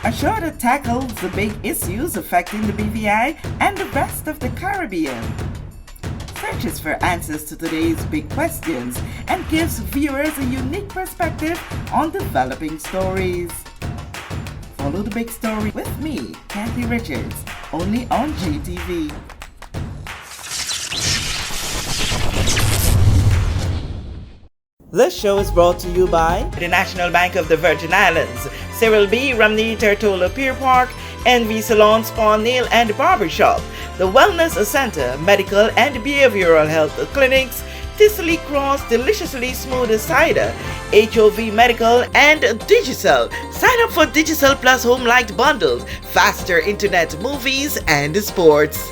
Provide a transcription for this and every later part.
a show that tackles the big issues affecting the BVI and the rest of the Caribbean. Searches for answers to today's big questions and gives viewers a unique perspective on developing stories. Follow the big story with me, Kathy Richards, only on JTV. This show is brought to you by the National Bank of the Virgin Islands, Cyril B. Ramney Tertola Pier Park, NV Salon Spa Nail and Barbershop, the Wellness Center, Medical and Behavioral Health Clinics, Ticely Cross Deliciously Smooth Cider, HOV Medical, and Digicel. Sign up for Digicel Plus Home Light Bundles, faster internet, movies, and sports.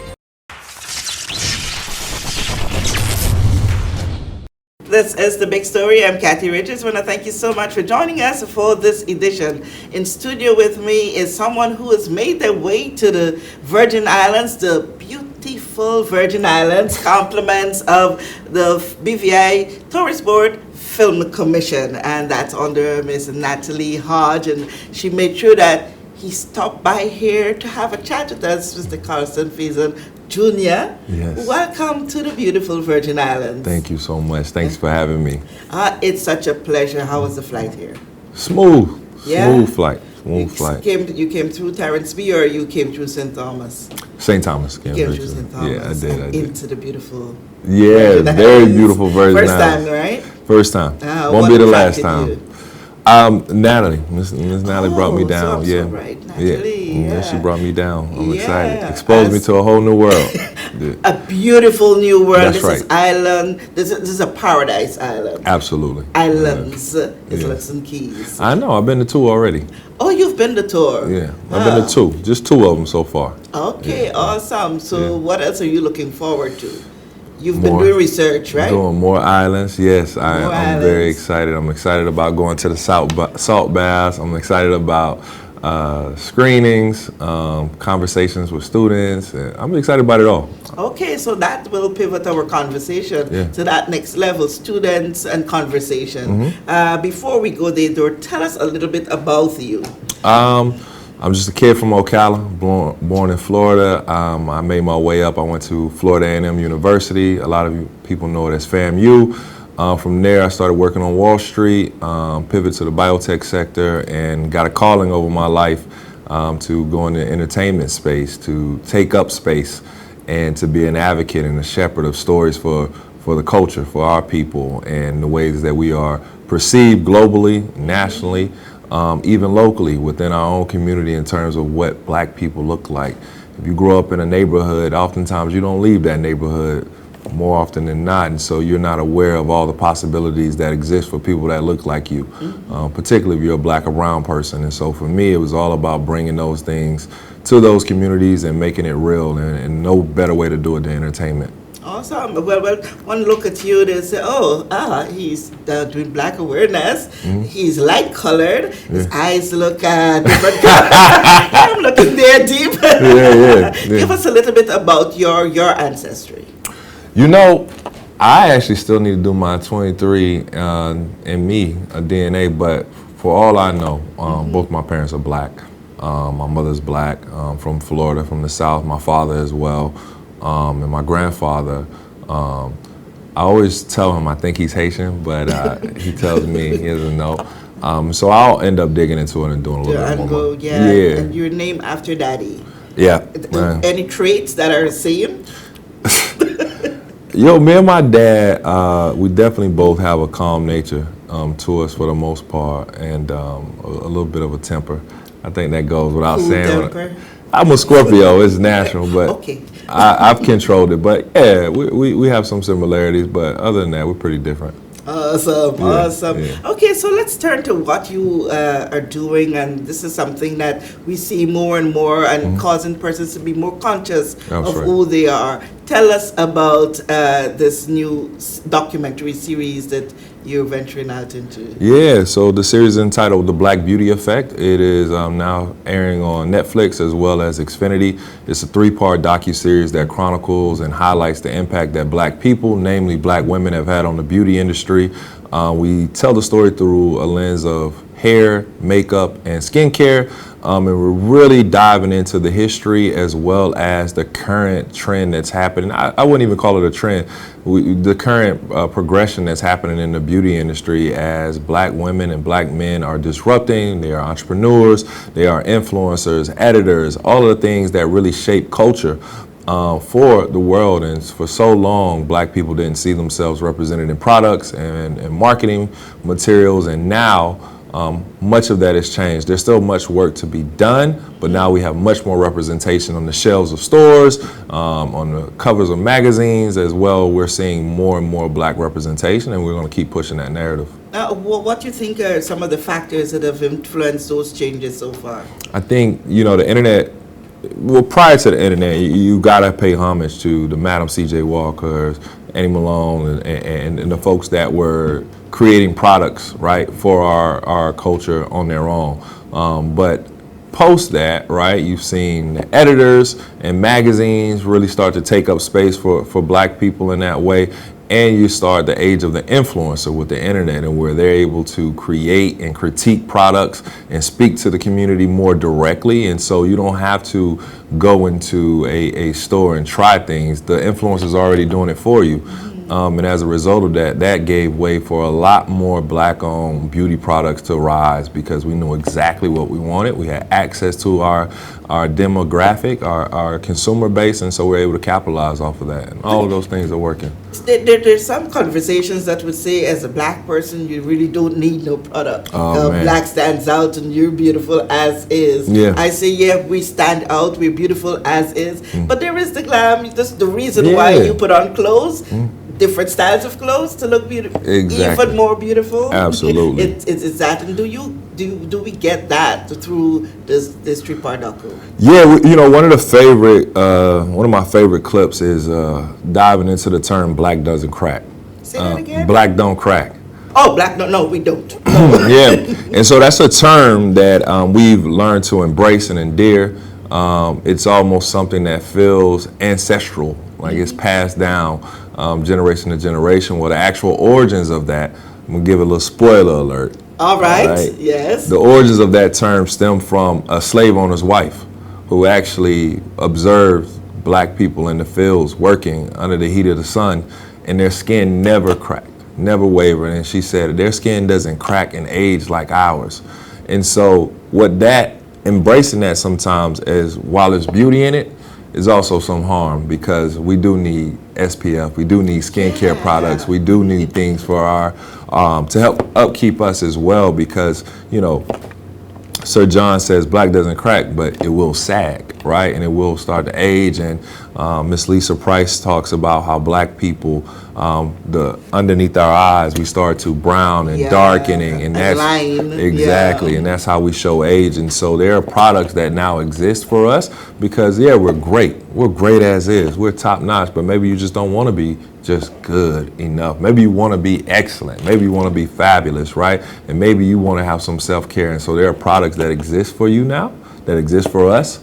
This is The Big Story. I'm Kathy Richards. I want to thank you so much for joining us for this edition. In studio with me is someone who has made their way to the Virgin Islands, the beautiful Virgin Islands, compliments of the BVI Tourist Board Film Commission, and that's under Miss Natalie Hodge, and she made sure that he stopped by here to have a chat with us, Mr. Carlton Faison Jr. Yes. Welcome to the beautiful Virgin Islands. Thank you so much. Thanks for having me. It's such a pleasure. How was the flight here? Smooth. Yeah? Smooth flight. Smooth flight. You came through Terrence B, or you came through St. Thomas? St. Thomas. You came through St. Thomas. Yeah, I did. Into the beautiful. Yeah, very beautiful Virgin First Islands. time, right? First time. Won't be the last time. Natalie. Miss Natalie brought me down. So yeah. right. Natalie, yeah, she brought me down. I'm Yeah. excited. Exposed me to a whole new world. Yeah. A beautiful new world. That's This right. is island. This is a paradise island. Absolutely. Islands is Yeah. Lux and Keys. I know. I've been to two already. Oh, you've been to tour. Yeah. I've been to two. Just two of them so far. Okay, Yeah. awesome. So Yeah. what else are you looking forward to? You've been More. doing research, right? Doing more islands, yes. I'm very islands. excited. I'm excited about going to the salt baths. I'm excited about screenings, conversations with students. And I'm excited about it all. Okay, so that will pivot our conversation Yeah. to that next level, students and conversation. Mm-hmm. Before we go there, tell us a little bit about you. I'm just a kid from Ocala, born in Florida. I made my way up. I went to Florida A&M University. A lot of you people know it as FAMU. From there, I started working on Wall Street, pivoted to the biotech sector, and got a calling over my life to go in the entertainment space, to take up space, and to be an advocate and a shepherd of stories for the culture, for our people, and the ways that we are perceived globally, nationally, even locally within our own community in terms of what black people look like. If you grow up in a neighborhood, oftentimes you don't leave that neighborhood more often than not, and so you're not aware of all the possibilities that exist for people that look like you, particularly if you're a black or brown person. And so for me, it was all about bringing those things to those communities and making it real, and no better way to do it than entertainment. Awesome. Well, one look at you, they say, he's doing black awareness. He's light colored. His eyes look different. I'm looking there deep. Yeah. Give us a little bit about your ancestry. You know, I actually still need to do my 23 and me, a DNA, but for all I know, both my parents are black. My mother's black, from Florida, from the South, my father as well. And my grandfather, I always tell him I think he's Haitian, but he tells me he doesn't know. So I'll end up digging into it and doing a little bit more. Yeah. And your name after daddy. Yeah. Any traits that are the same? Yo, me and my dad, we definitely both have a calm nature to us for the most part, and a little bit of a temper. I think that goes without saying. Temper? I'm a Scorpio, it's natural, but Okay. I've controlled it. But yeah, we have some similarities, but other than that, we're pretty different. Awesome. Yeah. Okay, so let's turn to what you are doing, and this is something that we see more and more, and causing persons to be more conscious of who they are. Tell us about this new documentary series that you're venturing out into. Yeah, so the series is entitled The Black Beauty Effect. It is now airing on Netflix as well as Xfinity. It's a 3-part docuseries that chronicles and highlights the impact that black people, namely black women, have had on the beauty industry. We tell the story through a lens of hair, makeup, and skincare. And we're really diving into the history as well as the current trend that's happening. I wouldn't even call it a trend. The current progression that's happening in the beauty industry as black women and black men are disrupting. They are entrepreneurs, they are influencers, editors, all of the things that really shape culture for the world. And for so long, black people didn't see themselves represented in products and marketing materials. And now, much of that has changed. There's still much work to be done, but now we have much more representation on the shelves of stores, on the covers of magazines as well. We're seeing more and more black representation, and we're going to keep pushing that narrative. What do you think are some of the factors that have influenced those changes so far? I think, the internet, well, prior to the internet, you got to pay homage to the Madam C.J. Walkers, Annie Malone, and the folks that were creating products, right, for our culture on their own. But post that, right, you've seen the editors and magazines really start to take up space for black people in that way. And you start the age of the influencer with the internet, and where they're able to create and critique products and speak to the community more directly. And so you don't have to go into a store and try things. The influencer's already doing it for you. And as a result of that, that gave way for a lot more black-owned beauty products to rise because we knew exactly what we wanted. We had access to our demographic, our consumer base, and so we're able to capitalize off of that. And all of those things are working. There's some conversations that would say, as a black person, you really don't need no product. Black stands out, and you're beautiful as is. Yeah. I say, yeah, we stand out, we're beautiful as is. But there is the glam. That's the reason why you put on clothes. Different styles of clothes to look beautiful, even more beautiful. Absolutely, it's that. And do we get that through this three-part.co? Yeah, one of my favorite clips is diving into the term "black doesn't crack." Say that again. Black don't crack. Oh, black no, we don't. Yeah, and so that's a term that we've learned to embrace and endear. It's almost something that feels ancestral, like it's passed down generation to generation. Well, the actual origins of that, I'm going to give a little spoiler alert. All right, yes. The origins of that term stem from a slave owner's wife who actually observed black people in the fields working under the heat of the sun, and their skin never cracked, never wavered. And she said their skin doesn't crack and age like ours. And so embracing that sometimes, as while there's beauty in it, is also some harm, because we do need SPF, we do need skincare products, we do need things for our to help upkeep us as well, because Sir John says black doesn't crack, but it will sag, right? And it will start to age. And Miss Lisa Price talks about how black people, the underneath our eyes, we start to brown and darkening, and that's exactly, and that's how we show age. And so there are products that now exist for us because we're great as is, we're top notch, but maybe you just don't want to be just good enough. Maybe you want to be excellent. Maybe you want to be fabulous, right? And maybe you want to have some self-care. And so there are products that exist for you now, that exist for us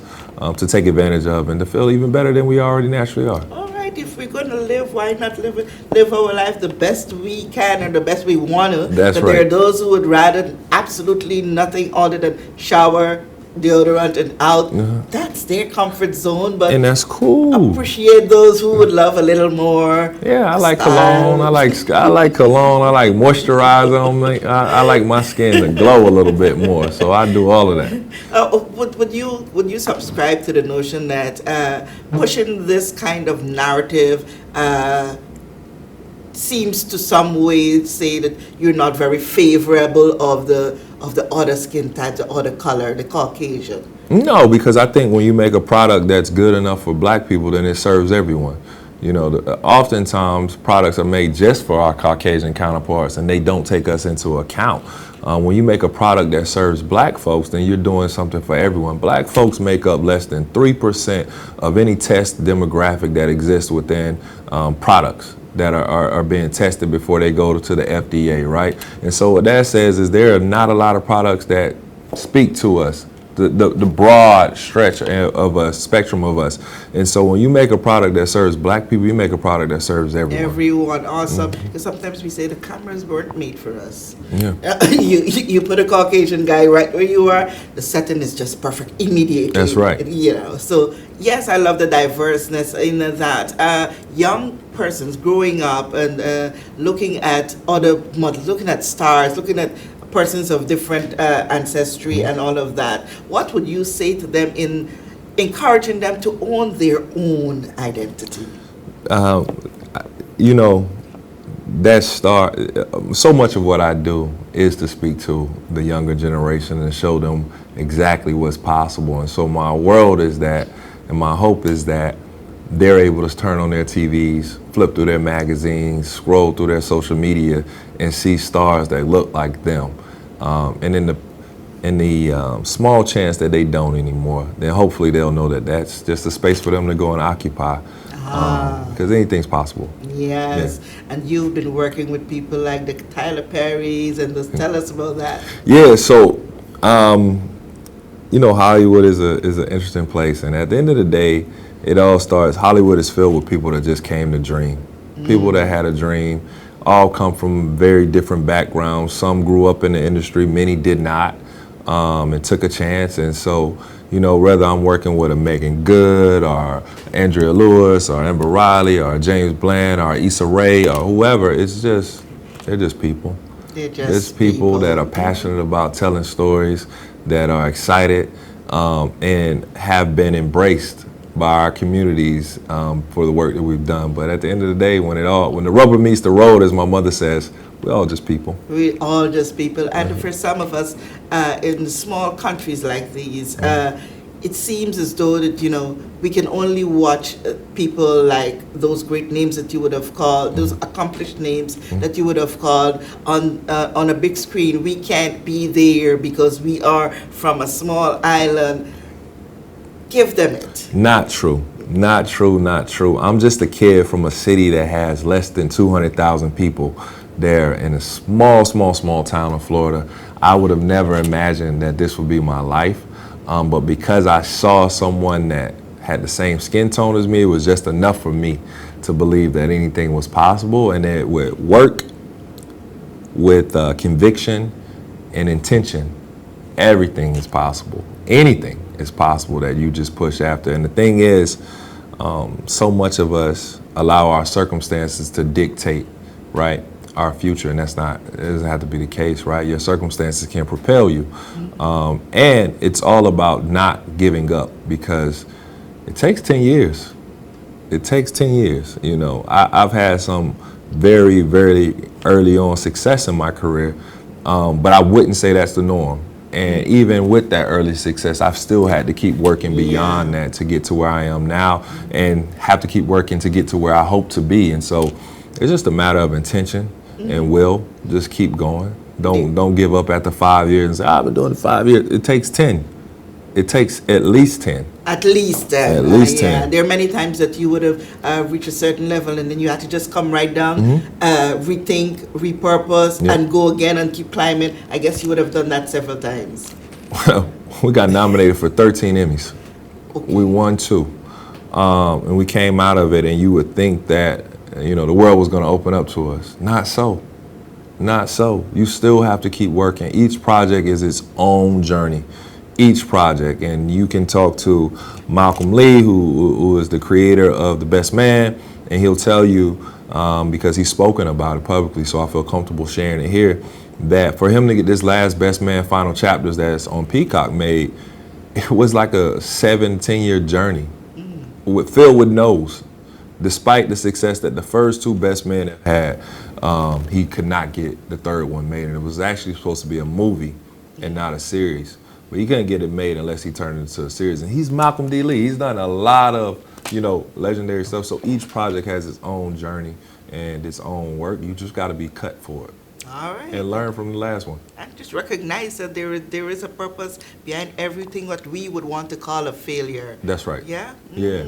to take advantage of and to feel even better than we already naturally are. All right, if we're going to live, why not live our life the best we can and the best we want to? That's but right. There are those who would rather absolutely nothing other than shower, deodorant, and out. That's their comfort zone, but and that's cool. Appreciate those who would love a little more. Yeah, I like cologne. I like cologne. I like moisturizer on me. I like my skin to glow a little bit more, so I do all of that. Would you subscribe to the notion that pushing this kind of narrative seems to some way say that you're not very favorable of the other skin type, the other color, the Caucasian? No, because I think when you make a product that's good enough for black people, then it serves everyone. Oftentimes products are made just for our Caucasian counterparts, and they don't take us into account. When you make a product that serves black folks, then you're doing something for everyone. Black folks make up less than 3% of any test demographic that exists within products that are being tested before they go to the FDA, right? And so what that says is there are not a lot of products that speak to us the broad stretch of a spectrum of us. And so when you make a product that serves black people, you make a product that serves everyone. Everyone, awesome. Because sometimes we say the cameras weren't made for us. Yeah. You put a Caucasian guy right where you are, the setting is just perfect immediately. That's right. You know, so yes, I love the diverseness in that. Young persons growing up and looking at other models, looking at stars, looking at persons of different ancestry and all of that. What would you say to them in encouraging them to own their own identity? You know, so much of what I do is to speak to the younger generation and show them exactly what's possible. And so my world is that, and my hope is that they're able to turn on their TVs, flip through their magazines, scroll through their social media, and see stars that look like them. And in the small chance that they don't anymore, then hopefully they'll know that that's just a space for them to go and occupy. Because anything's possible. Yes, yeah. And you've been working with people like the Tyler Perrys, and just tell us about that. Yeah, so you know, Hollywood is an interesting place, and at the end of the day, it all starts. Hollywood is filled with people that just came to dream, people that had a dream. All come from very different backgrounds. Some grew up in the industry, many did not, and took a chance. And so, you know, whether I'm working with a Megan Good or Andrea Lewis or Amber Riley or James Bland or Issa Rae or whoever, they're just people. It's people that are passionate about telling stories, that are excited, and have been embraced by our communities for the work that we've done. But at the end of the day, when the rubber meets the road, as my mother says, we're all just people. We're all just people. And for some of us in small countries like these, it seems as though that, you know, we can only watch people like those great names that you would have called, those accomplished names that you would have called on a big screen. We can't be there because we are from a small island. Give them it. Not true. Not true, not true. I'm just a kid from a city that has less than 200,000 people there in a small town of Florida. I would have never imagined that this would be my life. But because I saw someone that had the same skin tone as me, it was just enough for me to believe that anything was possible, and that with work, with conviction and intention, everything is possible. Anything is possible that you just push after. And the thing is, so much of us allow our circumstances to dictate, right, our future, and it doesn't have to be the case, right? Your circumstances can propel you. And it's all about not giving up, because it takes 10 years. It takes 10 years, you know. I've had some very, very early on success in my career, but I wouldn't say that's the norm. And even with that early success, I've still had to keep working beyond that to get to where I am now, and have to keep working to get to where I hope to be. And so it's just a matter of intention and will. Just keep going. Don't give up after 5 years and say, I've been doing it 5 years. It takes 10. It takes at least 10. At least 10. At least 10. Yeah. There are many times that you would have reached a certain level, and then you had to just come right down, rethink, repurpose, and go again and keep climbing. I guess you would have done that several times. Well, we got nominated for 13 Emmys. Okay. We won 2. And we came out of it, and you would think that, you know, the world was going to open up to us. Not so. Not so. You still have to keep working. Each project is its own journey. Each project, and you can talk to Malcolm Lee, who is the creator of The Best Man, and he'll tell you, because he's spoken about it publicly, so I feel comfortable sharing it here, that for him to get this last Best Man final chapters that's on Peacock made, it was like a 7-10 year journey, filled with no's. Despite the success that the first 2 Best Men have had, he could not get the third one made, and it was actually supposed to be a movie and not a series. But he couldn't get it made unless he turned it into a series. And he's Malcolm D. Lee. He's done a lot of, you know, legendary stuff. So each project has its own journey and its own work. You just got to be cut for it. All right. And learn from the last one. And just recognize that there is a purpose behind everything what we would want to call a failure. That's right. Yeah? Yeah.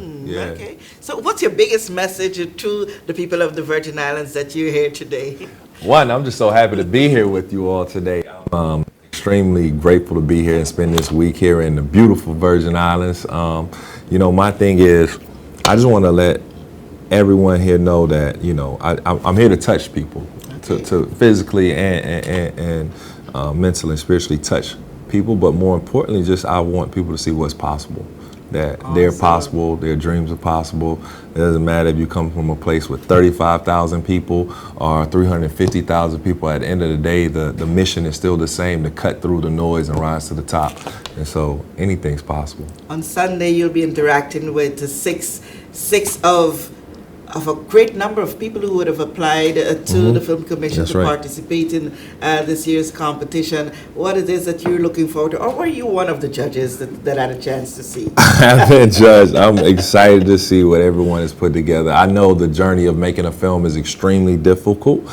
Okay. So what's your biggest message to the people of the Virgin Islands that you're here today? One, I'm just so happy to be here with you all today. I'm extremely grateful to be here and spend this week here in the beautiful Virgin Islands. My thing is, I just want to let everyone here know that, I'm here to touch people, to physically and mentally and spiritually touch people, but more importantly, just I want people to see what's possible. That they're possible, their dreams are possible. It doesn't matter if you come from a place with 35,000 people or 350,000 people. At the end of the day, the mission is still the same, to cut through the noise and rise to the top. And so anything's possible. On Sunday, you'll be interacting with the six of a great number of people who would have applied to the Film Commission to participate in this year's competition. What it is that you're looking forward to, or were you one of the judges that had a chance to see? I've been judged. I'm excited to see what everyone has put together. I know the journey of making a film is extremely difficult,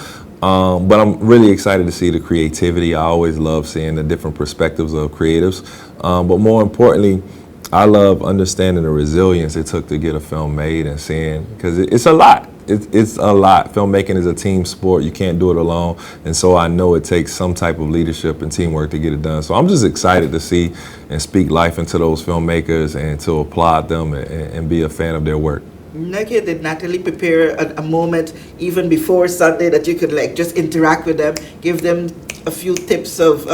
but I'm really excited to see the creativity. I always love seeing the different perspectives of creatives, but more importantly, I love understanding the resilience it took to get a film made and seeing, because it's a lot. It's a lot. Filmmaking is a team sport. You can't do it alone. And so I know it takes some type of leadership and teamwork to get it done. So I'm just excited to see and speak life into those filmmakers and to applaud them and be a fan of their work. Okay, did Natalie prepare a moment even before Sunday that you could just interact with them, give them a few tips of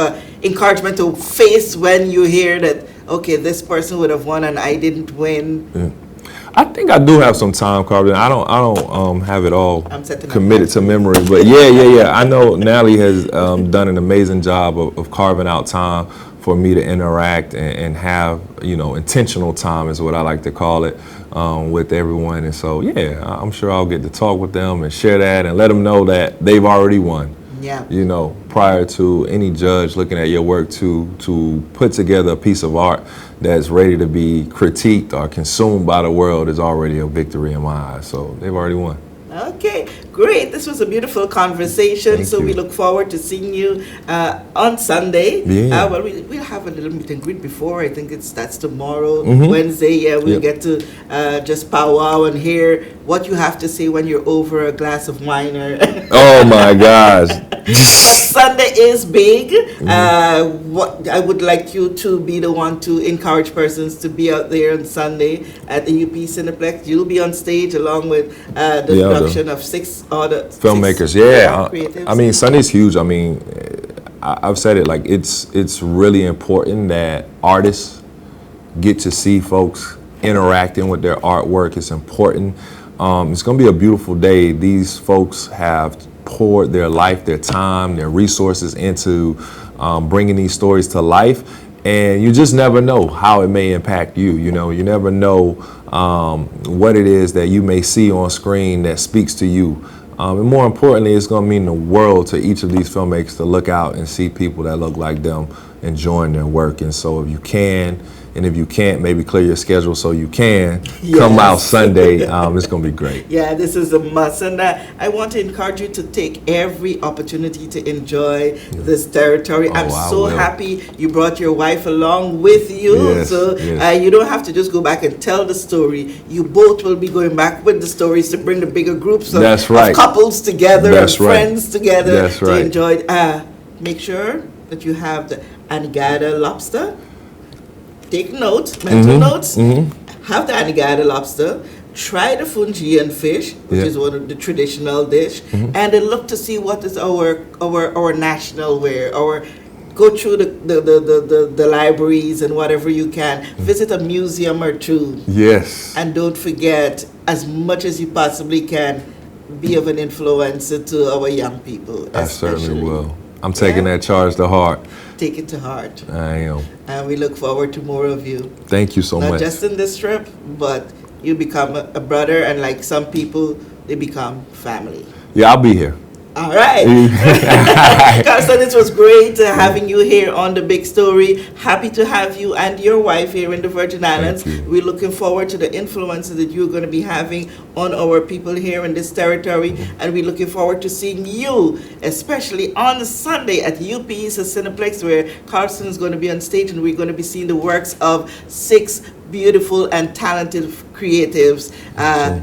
encouragement to face when you hear that, okay, this person would have won and I didn't win? Yeah. I think I do have some time, Carlton. I don't have it all committed to memory, but yeah. I know Natalie has done an amazing job of carving out time for me to interact and have, intentional time is what I like to call it, with everyone. And so, I'm sure I'll get to talk with them and share that and let them know that they've already won. Yeah. Prior to any judge looking at your work to put together a piece of art that's ready to be critiqued or consumed by the world is already a victory in my eyes. So they've already won. Okay, great. This was a beautiful conversation. Thank you. We look forward to seeing you on Sunday. Yeah. We'll have a little meet and greet before. I think that's tomorrow, Wednesday. Yeah, we'll get to just powwow and hear what you have to say when you're over a glass of wine. Oh my gosh. But Sunday is big. What I would like you to be the one to encourage persons to be out there on Sunday at the UP Cineplex. You'll be on stage along with the production of 6 other filmmakers. Creatives. I mean, Sunday's huge. I mean, I've said it, it's really important that artists get to see folks interacting with their artwork. It's important. It's going to be a beautiful day. These folks have poured their life, their time, their resources into bringing these stories to life. And you just never know how it may impact you. You never know what it is that you may see on screen that speaks to you. And more importantly, it's going to mean the world to each of these filmmakers to look out and see people that look like them enjoying their work. And so if you can, and if you can't, maybe clear your schedule so you can come out Sunday. It's going to be great. Yeah, this is a must. And I want to encourage you to take every opportunity to enjoy this territory. I'm so happy you brought your wife along with you. You don't have to just go back and tell the story. You both will be going back with the stories to bring the bigger groups of couples together and friends together to enjoy it. Make sure that you have the Anegada lobster. Take notes, mental notes. Have the Anegada lobster. Try the Fungian fish, which is one of the traditional dish, and then look to see what is our national wear. Or go through the libraries and whatever you can. Visit a museum or two. Yes. And don't forget, as much as you possibly can, be of an influencer to our young people. I certainly will. I'm taking that charge to heart. Take it to heart. I am. And we look forward to more of you. Thank you so much. Not just in this trip, but you become a brother, and like some people, they become family. Yeah, I'll be here. All right. Carlton, it was great having you here on The Big Story. Happy to have you and your wife here in the Virgin Islands. We're looking forward to the influence that you're going to be having on our people here in this territory. And we're looking forward to seeing you, especially on Sunday at UP's Cineplex, where Carlton is going to be on stage, and we're going to be seeing the works of 6 beautiful and talented creatives.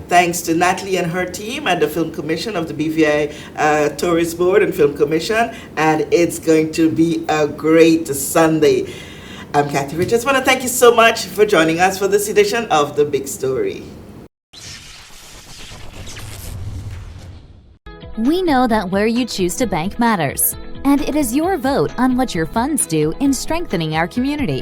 Thanks to Natalie and her team at the Film Commission of the BVI Tourist Board and Film Commission, and it's going to be a great Sunday. I'm Kathy Richards. I want to thank you so much for joining us for this edition of The Big Story. We know that where you choose to bank matters, and it is your vote on what your funds do in strengthening our community.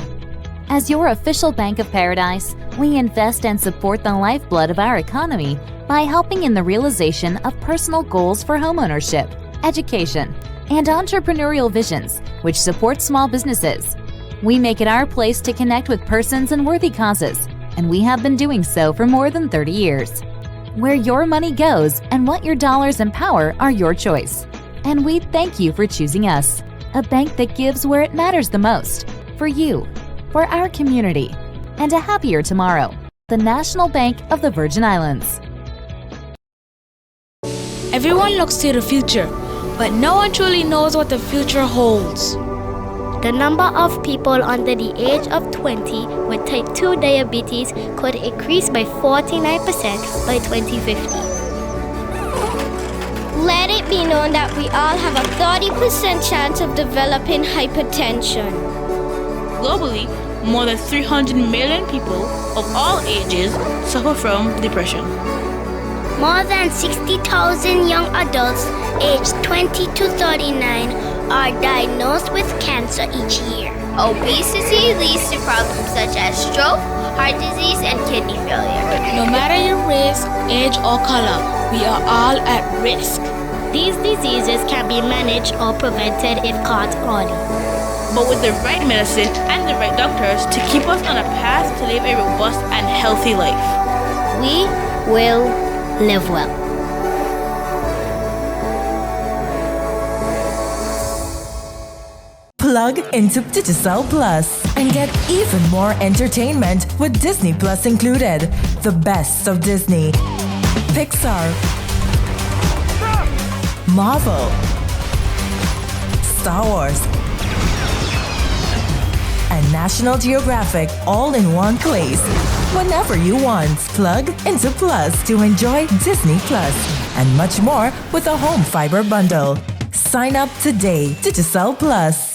As your official Bank of Paradise, we invest and support the lifeblood of our economy by helping in the realization of personal goals for homeownership, education, and entrepreneurial visions, which support small businesses. We make it our place to connect with persons and worthy causes, and we have been doing so for more than 30 years. Where your money goes and what your dollars empower are your choice. And we thank you for choosing us, a bank that gives where it matters the most, for you, for our community, and a happier tomorrow. The National Bank of the Virgin Islands. Everyone looks to the future, but no one truly knows what the future holds. The number of people under the age of 20 with type 2 diabetes could increase by 49% by 2050. Let it be known that we all have a 30% chance of developing hypertension. Globally, more than 300 million people of all ages suffer from depression. More than 60,000 young adults aged 20 to 39 are diagnosed with cancer each year. Obesity leads to problems such as stroke, heart disease, and kidney failure. No matter your race, age, or color, we are all at risk. These diseases can be managed or prevented if caught early. But with the right medicine and the right doctors to keep us on a path to live a robust and healthy life, we will live well. Plug into Digicel Plus and get even more entertainment with Disney Plus included. The best of Disney, Pixar, Marvel, Star Wars, and National Geographic all in one place. Whenever you want, plug into Plus to enjoy Disney Plus and much more with a home fiber bundle. Sign up today. Digicel Plus.